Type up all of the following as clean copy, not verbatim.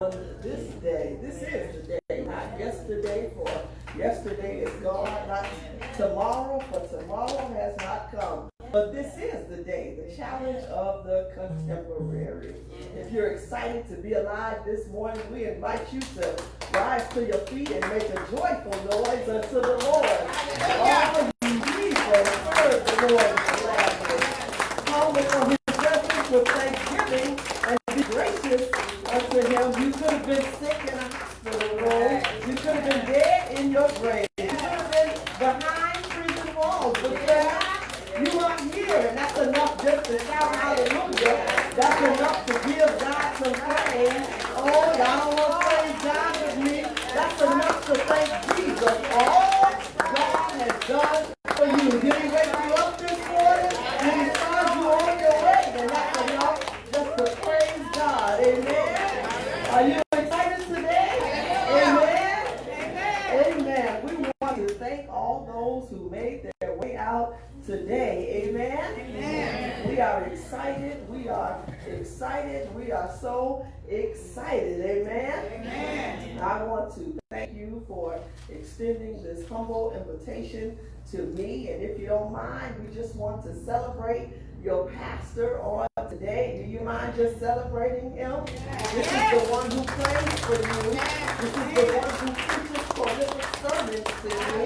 This day, this is the day, not yesterday, for yesterday is gone, not tomorrow, for tomorrow has not come. But this is the day, the challenge of the contemporary. If you're excited to be alive this morning, we invite you to rise to your feet and make a joyful noise unto the Lord. All you people serve the Lord gladly. Come before his presence with thanksgiving and be gracious unto him. You could have been sick in a hospital room. You could have been dead in your grave. You could have been behind prison walls. But you are here, and that's enough just to shout hallelujah. That's enough to give God some praise. Oh, y'all don't want to praise God with me. That's enough to thank Jesus for all God has done for you. Did he wake you up this morning? Did he start you on your way? And that's enough just to praise God. Amen. Are you excited today? Amen. Amen. We want to thank all those who made their way out today. Amen. Amen. We are excited. We are excited. We are so excited. Amen. Amen. I want to thank you for extending this humble invitation to me. And if you don't mind, we just want to celebrate your pastor on today. Do you mind just celebrating him? This is the one who prays for you. This is the one who preaches prolific sermons to you.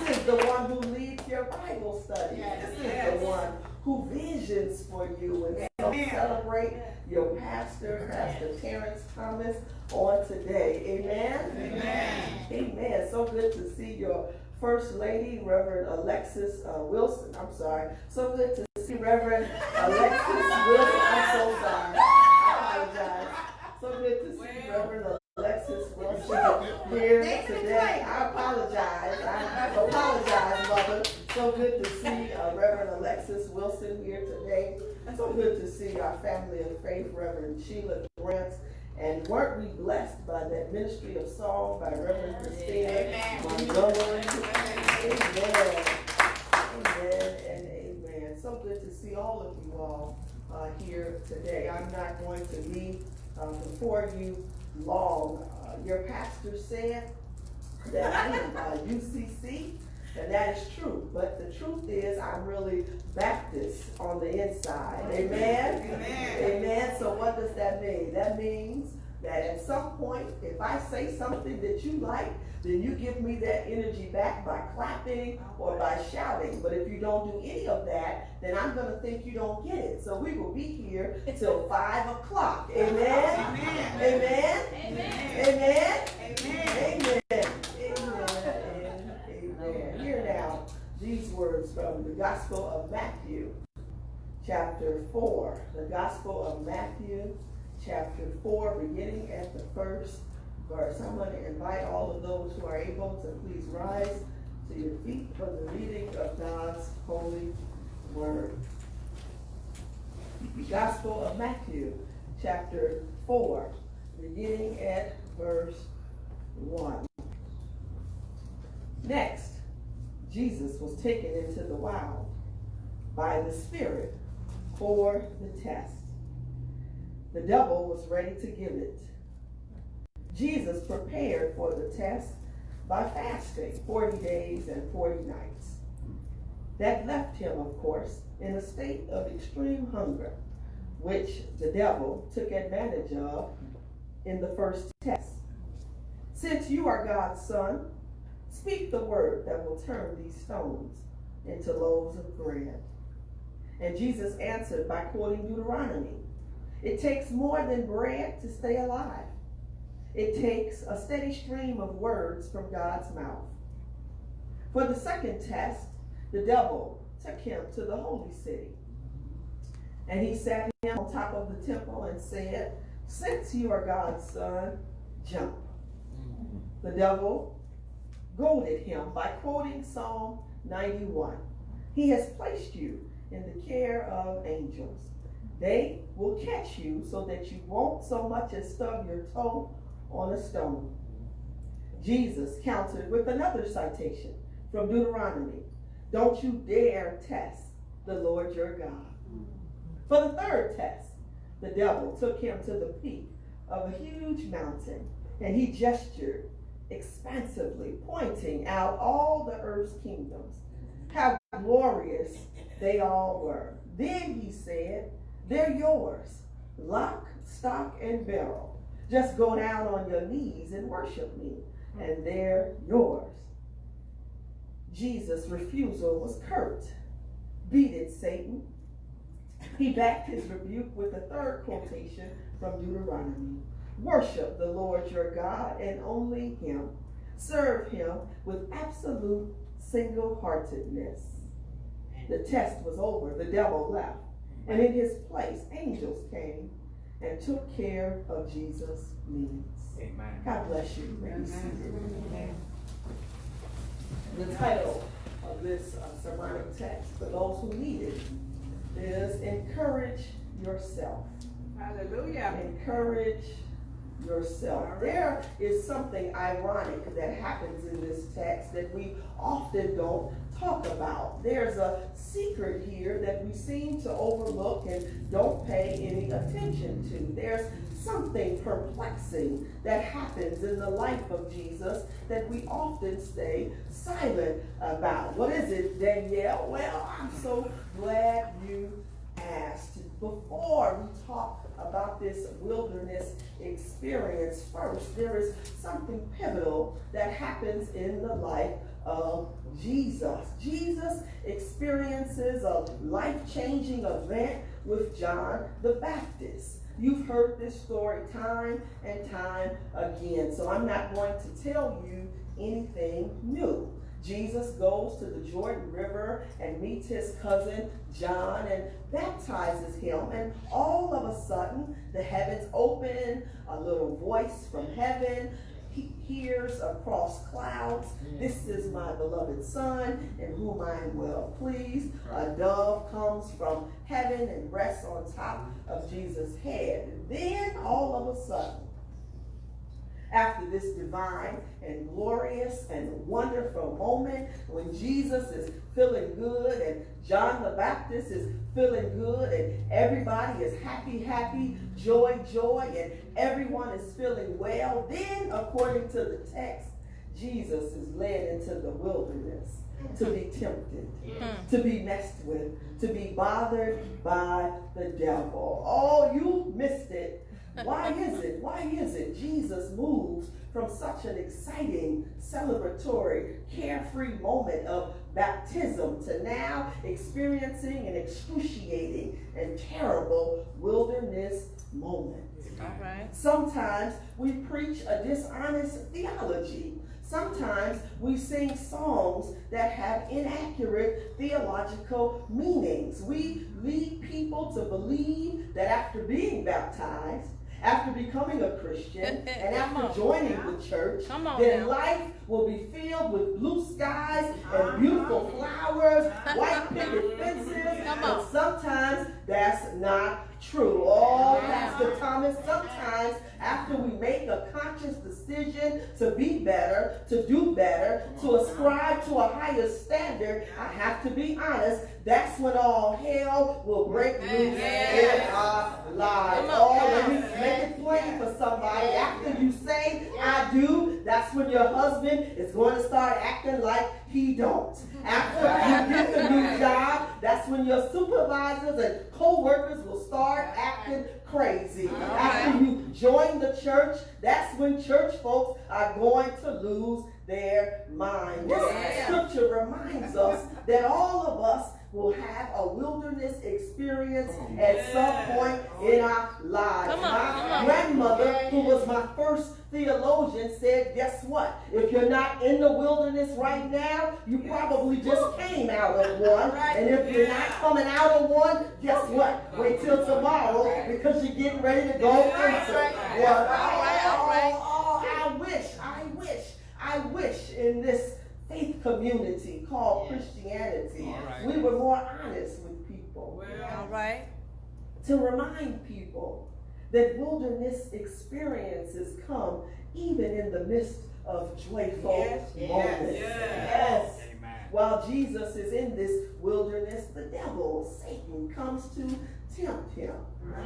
This is the one who leads your Bible study. This is the one who visions for you. And so celebrate your pastor, Pastor Terrence Thomas, on today. Amen? Amen. Amen. So good to see your First Lady, Reverend Alexis Wilson. I'm sorry. So good to see Reverend Alexis Wilson. I'm so sorry. I apologize. So good to see Reverend Alexis Wilson here today. I apologize, Mother. So good to see Reverend Alexis Wilson here today. So good to see our family of faith, Reverend Sheila Grant. And weren't we blessed by that ministry of song by Reverend Christina Montgomery? Amen. Amen and amen. So good to see all of you all here today. I'm not going to be before you long. Your pastor said that I am UCC, and that is true. But the truth is, I'm really Baptist on the inside. Amen? Amen. Amen. So what does that mean? That means that at some point, if I say something that you like, then you give me that energy back by clapping or by shouting. But if you don't do any of that, then I'm going to think you don't get it. So we will be here till 5 o'clock. Amen? Amen. Amen. Amen. Amen. Amen. Amen. Amen. Hear now these words from the Gospel of Matthew, chapter 4. The Gospel of Matthew, chapter 4, beginning at the first verse. I'm going to invite all of those who are able to please rise to your feet for the reading of God's holy word. Gospel of Matthew, chapter 4, beginning at verse 1. Next, Jesus was taken into the wild by the Spirit for the test. The devil was ready to give it. Jesus prepared for the test by fasting 40 days and 40 nights. That left him, of course, in a state of extreme hunger, which the devil took advantage of in the first test. Since you are God's son, speak the word that will turn these stones into loaves of bread. And Jesus answered by quoting Deuteronomy. It takes more than bread to stay alive. It takes a steady stream of words from God's mouth. For the second test, the devil took him to the holy city. And he sat him on top of the temple and said, since you are God's son, jump. The devil goaded him by quoting Psalm 91. He has placed you in the care of angels. They will catch you so that you won't so much as stub your toe on a stone. Jesus countered with another citation from Deuteronomy. Don't you dare test the Lord your God. For the third test, the devil took him to the peak of a huge mountain, and he gestured expansively, pointing out all the earth's kingdoms, how glorious they all were. Then he said, they're yours, lock, stock, and barrel. Just go down on your knees and worship me, and they're yours. Jesus' refusal was curt. Beat it, Satan. He backed his rebuke with a third quotation from Deuteronomy. Worship the Lord your God and only him. Serve him with absolute single-heartedness. The test was over. The devil left. And in his place, angels came and took care of Jesus' needs. Amen. God bless you. You may be seated. The title of this sermonic text, for those who need it, is Encourage Yourself. Hallelujah. Encourage yourself. There is something ironic that happens in this text that we often don't talk about. There's a secret here that we seem to overlook and don't pay any attention to. There's something perplexing that happens in the life of Jesus that we often stay silent about. What is it, Danielle? Well, I'm so glad you asked. Before we talk about this wilderness experience, first, there is something pivotal that happens in the life of Jesus. Jesus experiences a life-changing event with John the Baptist. You've heard this story time and time again, so I'm not going to tell you anything new. Jesus goes to the Jordan River and meets his cousin John and baptizes him, and all of a sudden the heavens open, a little voice from heaven he hears across clouds, "This is my beloved son in whom I am well pleased." A dove comes from heaven and rests on top of Jesus' head. And then all of a sudden, after this divine and glorious and wonderful moment, when Jesus is feeling good and John the Baptist is feeling good and everybody is happy, joy, and everyone is feeling well, then according to the text, Jesus is led into the wilderness to be tempted, to be messed with, to be bothered by the devil. Oh, you missed it. Why is it Jesus moves from such an exciting, celebratory, carefree moment of baptism to now experiencing an excruciating and terrible wilderness moment? All right. Sometimes we preach a dishonest theology. Sometimes we sing songs that have inaccurate theological meanings. We lead people to believe that after being baptized, after becoming a Christian, and after joining the church, then life will be filled with blue skies and beautiful flowers, white picket fences, and sometimes that's not true. Oh, Pastor Thomas, sometimes after we make a conscious decision to be better, to do better, to ascribe to a higher standard, I have to be honest, that's when all hell will break loose in our lives. Oh, let me make it plain for somebody. After you say, "I do," that's when your husband is going to start acting like he don't. After you get the new job, that's when your supervisors and co-workers will start acting crazy. After you join the church, that's when church folks are going to lose their mind. This scripture reminds us that all of us will have a wilderness experience at some point in our lives. My grandmother, who was my first theologian, said, guess what? If you're not in the wilderness right now, you probably just came out of one. And if you're not coming out of one, guess what? Wait till tomorrow, because you're getting ready to go into one. I wish in this faith community called Christianity, we were more honest with people. To remind people that wilderness experiences come even in the midst of joyful moments. While Jesus is in this wilderness, the devil, Satan, comes to tempt him.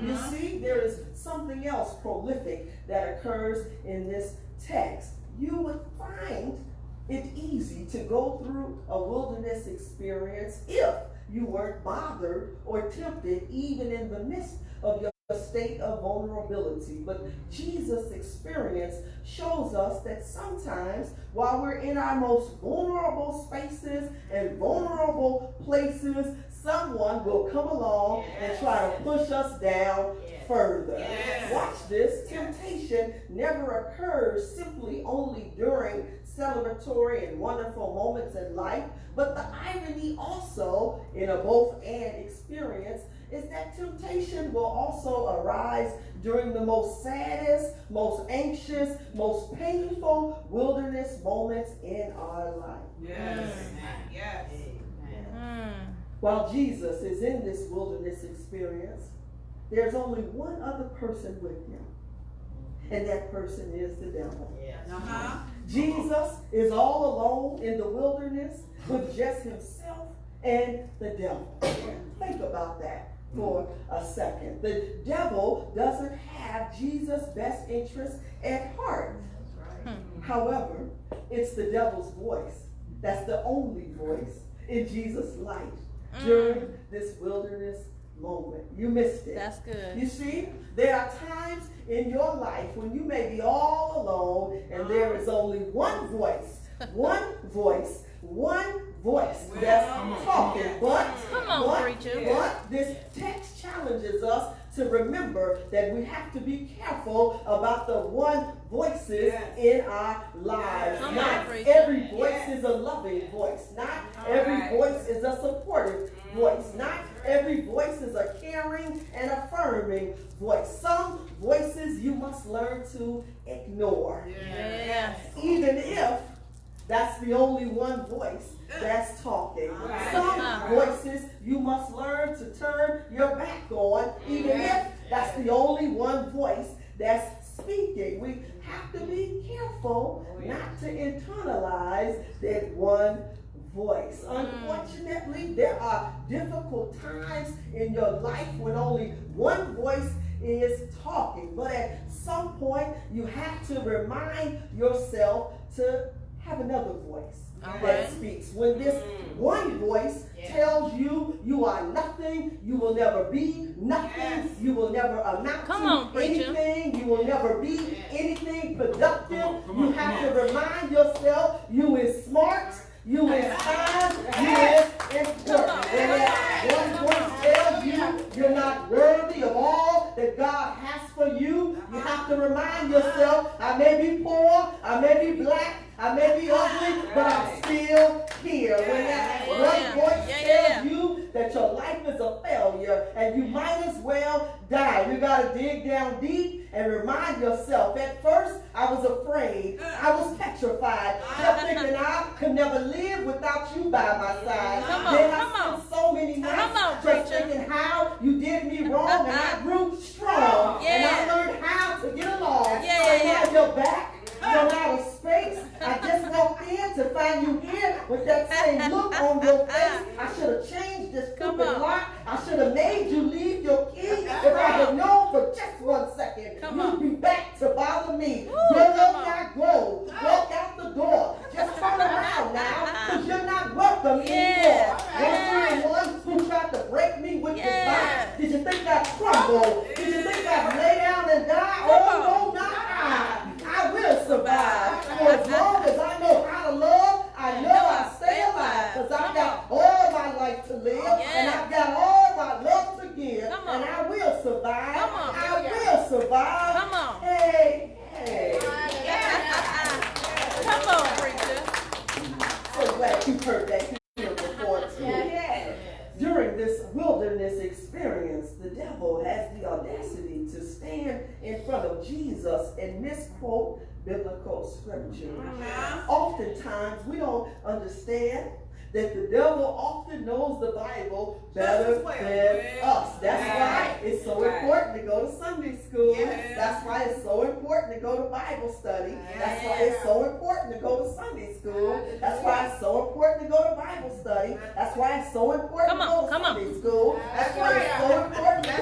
You see, there is something else prolific that occurs in this text. You would find it easy to go through a wilderness experience if you weren't bothered or tempted even in the midst of your state of vulnerability. But Jesus' experience shows us that sometimes while we're in our most vulnerable spaces and vulnerable places, someone will come along and try to push us down further. Watch this. Temptation never occurs simply only during celebratory and wonderful moments in life, but the irony also in a both and experience is that temptation will also arise during the most saddest, most anxious, most painful wilderness moments in our life. Yes. While Jesus is in this wilderness experience, there's only one other person with him, and that person is the devil. Jesus is all alone in the wilderness with just himself and the devil. Think about that for a second. The devil doesn't have Jesus' best interest at heart. However, it's the devil's voice that's the only voice in Jesus' life during this wilderness moment. You missed it. That's good. You see, there are times in your life when you may be all alone and there is only one voice that's talking. But this text challenges us to remember that we have to be careful about the one voices in our lives. Not every voice is a loving voice. Not every voice is a supportive voice. Not every voice is a caring and affirming voice. Some voices you must learn to ignore. Even if that's the only one voice that's talking. Some voices you must learn to turn your back on, even if that's the only one voice that's speaking. We have to be careful not to internalize that one voice. Unfortunately, there are difficult times in your life when only one voice is talking. But at some point, you have to remind yourself to have another voice that speaks. When this one voice tells you you are nothing, you will never be nothing, you will never amount to anything, you will never be anything productive, you have to remind yourself you is smart, you is fine, you is important. When that one voice tells you you're not worthy of all that God has for you, you have to remind yourself, I may be poor, I may be black, I may be ugly, but I'm still here. When that one voice tells you that your life is a failure and you might as well die, you got to dig down deep and remind yourself. At first, I was afraid. I was petrified. Kept thinking I could never live without you by my side. Then I spent so many nights just thinking how you did me wrong, and I grew strong. And I learned how to get along. I had your back. No matter space, I just walked in to find you here with that same look on your face. I should have changed this stupid lock. I should have made you leave your key. If I had known for just 1 second, you'd be back to bother me. Girl, not go. Walk out the door. Just turn around now, because you're not welcome anymore. Weren't you the one who tried to break me with your back? Did you think I'd crumble? Did you think I'd lay down and die? Oh, no, not I. I will survive. For as long as I know how to love, I know I'll stay alive. Because I've got all my life to live, and I've got all my love to give, and I will survive. I will survive. Come on. Hey. Come on, preacher. So glad you heard that here before too. During this wilderness experience, the devil has the audacity to stand in front of Jesus and misquote biblical scripture. Oftentimes, we don't understand that the devil often knows the Bible better than us. That's why it's so important to go to Sunday school. That's why it's so important to go to Bible study. That's why it's so important to go to Sunday school. That's why it's so important to go to Bible study. That's why it's so important to go to Sunday school. That's why it's so important to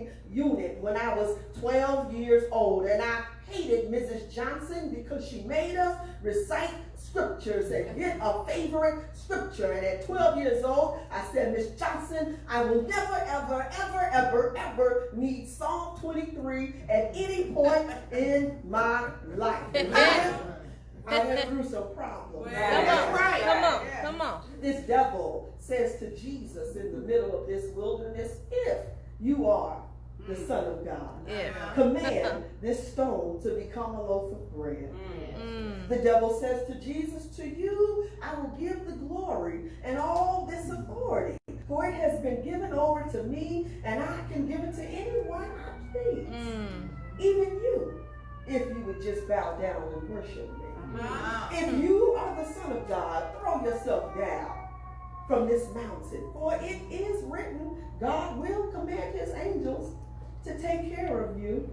bargaining unit when I was 12 years old, and I hated Mrs. Johnson because she made us recite scriptures and get a favorite scripture. And at 12 years old, I said, Miss Johnson, I will never, ever, ever, ever, ever need Psalm 23 at any point in my life. I went through some problems. Come on. This devil says to Jesus in the middle of this wilderness, if you are the Son of God, command this stone to become a loaf of bread. The devil says to Jesus, to you I will give the glory and all this authority, for it has been given over to me, and I can give it to anyone I please. Even you, if you would just bow down and worship me. If you are the Son of God, throw yourself down from this mountain, for it is written, God will command his angels to take care of you.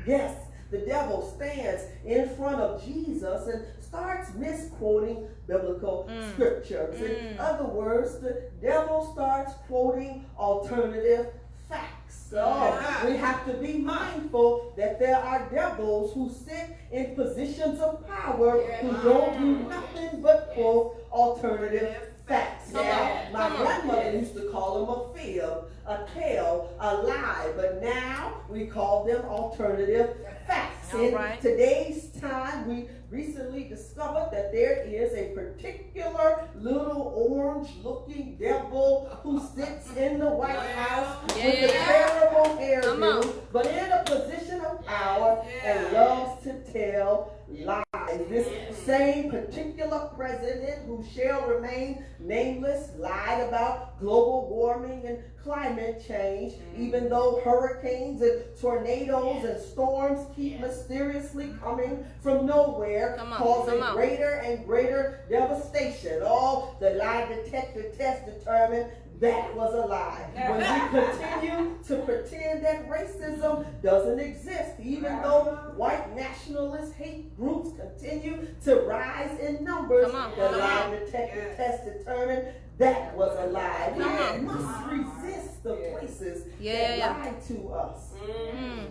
Yes, the devil stands in front of Jesus and starts misquoting biblical scriptures. In other words, the devil starts quoting alternative facts. So we have to be mindful that there are devils who sit in positions of power who don't do nothing but quote alternative facts. Now, my grandmother used to call them a fib, a tale, a lie, but now we call them alternative facts. In today's time, we recently discovered that there is a particular little orange-looking devil who sits in the White House with a terrible hairdo, but in a position of power and loves to tell lies. This same particular president, who shall remain nameless, lied about global warming and climate change, even though hurricanes and tornadoes and storms keep mysteriously coming from nowhere, causing greater and greater devastation. All the lie detector test determined that was a lie. When we continue to pretend that racism doesn't exist, even though white nationalist hate groups continue to rise in numbers, the lie detector test determined that was a lie. We must resist the places that lie to us,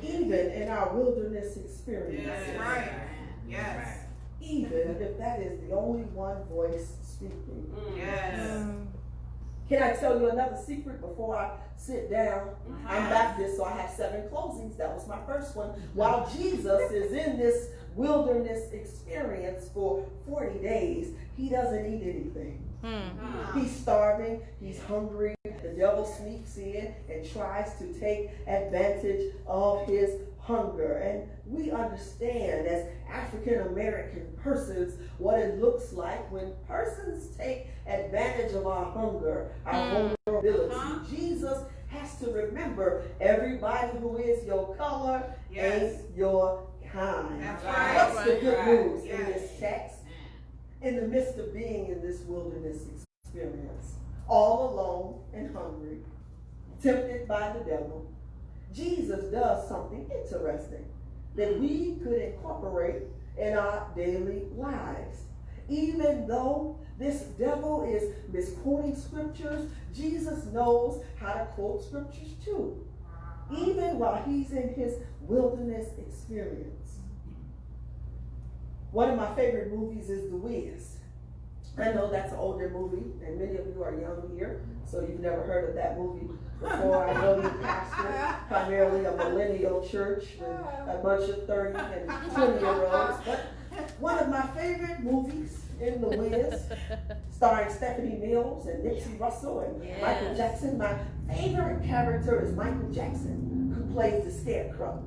even in our wilderness experience. Even if that is the only one voice speaking. Can I tell you another secret before I sit down? I'm Baptist, so I have 7 closings. That was my first one. While Jesus is in this wilderness experience for 40 days, he doesn't eat anything. He's starving, he's hungry. The devil sneaks in and tries to take advantage of his hunger. And we understand as African American persons what it looks like when persons take advantage of our hunger, our vulnerability. Jesus has to remember everybody who is your color ain't your kind. What's the good news in this text? In the midst of being in this wilderness experience, all alone and hungry, tempted by the devil, Jesus does something interesting that we could incorporate in our daily lives. Even though this devil is misquoting scriptures, Jesus knows how to quote scriptures too, even while he's in his wilderness experience. One of my favorite movies is The Wiz. I know that's an older movie, and many of you are young here, so you've never heard of that movie before. I know you pastor primarily a millennial church with a bunch of 30 and 20-year-olds, but one of my favorite movies in The Wiz, starring Stephanie Mills and Nipsey Russell and Michael Jackson. My favorite character is Michael Jackson, who plays the Scarecrow.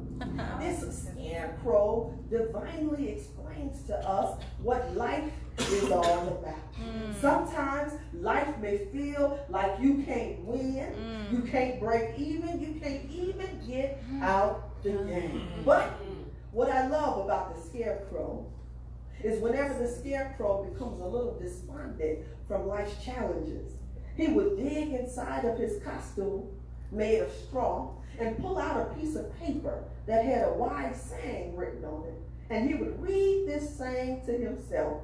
This Scarecrow divinely explains to us what life is all about. Sometimes life may feel like you can't win, you can't break even, you can't even get out the game. But what I love about the Scarecrow is whenever the Scarecrow becomes a little despondent from life's challenges, he would dig inside of his costume made of straw and pull out a piece of paper that had a wise saying written on it. And he would read this saying to himself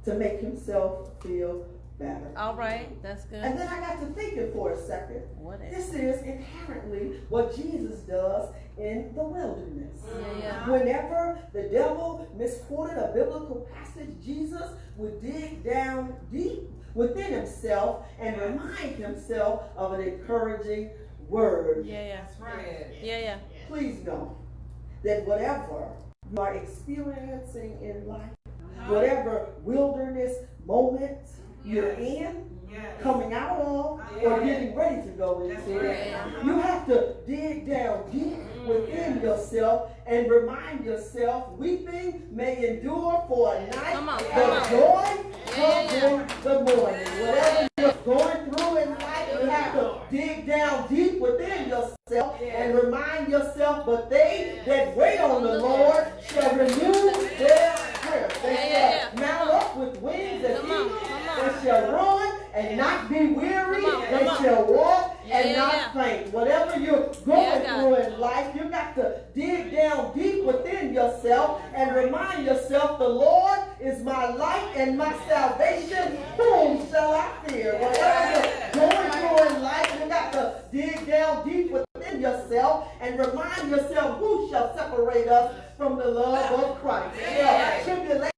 to make himself feel better. All right, that's good. And then I got to thinking for a second. What is? This is inherently what Jesus does in the wilderness. Yeah. Whenever the devil misquoted a biblical passage, Jesus would dig down deep within himself and remind himself of an encouraging word. Yeah. That's right. Yeah. Please know that whatever you are experiencing in life, whatever wilderness moment you're in, coming out of, or getting ready to go into, you have to dig down deep within yourself and remind yourself, weeping may endure for a night, but joy comes in the morning. Whatever you're going through in life, you have to dig down deep within yourself and remind yourself, but they that wait on the Lord shall renew their strength. They shall mount up with wings as eagles. They shall run and not be weary. They shall walk and not faint. Whatever you're going through in life, you got to dig down deep within yourself and remind yourself, the Lord is my light and my salvation. Whom shall I fear? Whatever you're going through in life, you got to dig down deep within yourself and remind yourself, who shall separate us from the love of Christ? Tribulation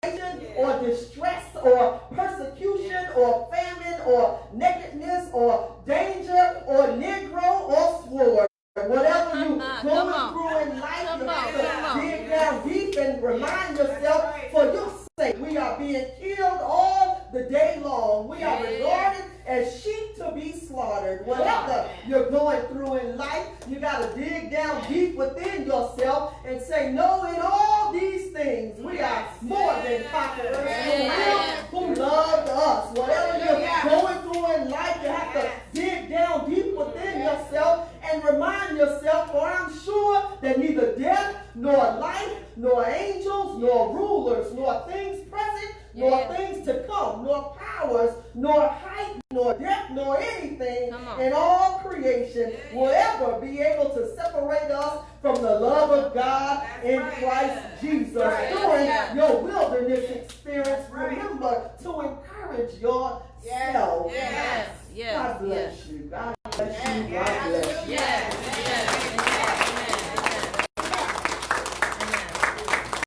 or distress or persecution or famine or nakedness or danger or negro or sword. Whatever you're going through in life, you have to dig down deep and remind yourself, for your sake, we are being killed all the day long. We are regarded as sheep to be slaughtered. Whatever you're going through in life, you got to dig down deep within yourself and say, no, in all these things, we are more than conquerors who loved us. Whatever you're going through in life, you have to dig down deep within yourself and remind yourself, for I'm sure that neither death, nor life, nor angels, nor rulers, nor things present, nor things to come, nor powers, nor height, nor depth, nor anything in all creation will ever be able to separate us from the love of God in Christ Jesus. During your wilderness experience, remember to encourage yourself. God bless you. God bless you. God